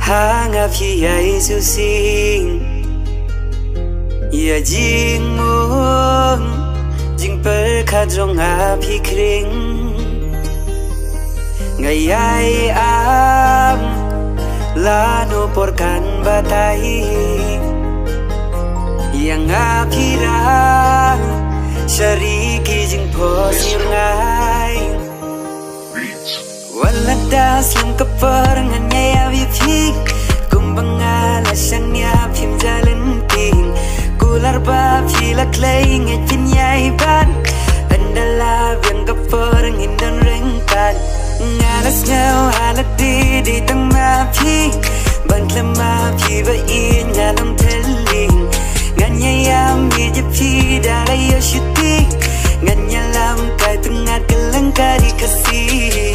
hanga phi ai su sing ya jing mong jing per kha jong a phi kring ngai ai am la no por kan batai yang apira syariki jing posir ngai wala das lam kapar nganya ya vipik kumbangala sangnya phim jalan ting kular ba phila klei nge tin yai ban andala yang kapar ngindan rengkan ngalas ngau halati di tang ma phi ban klama phi ba in ngalong telling nganya ya mi je phi dalai yo shuti nganya lam kai tungat kelang kari kasih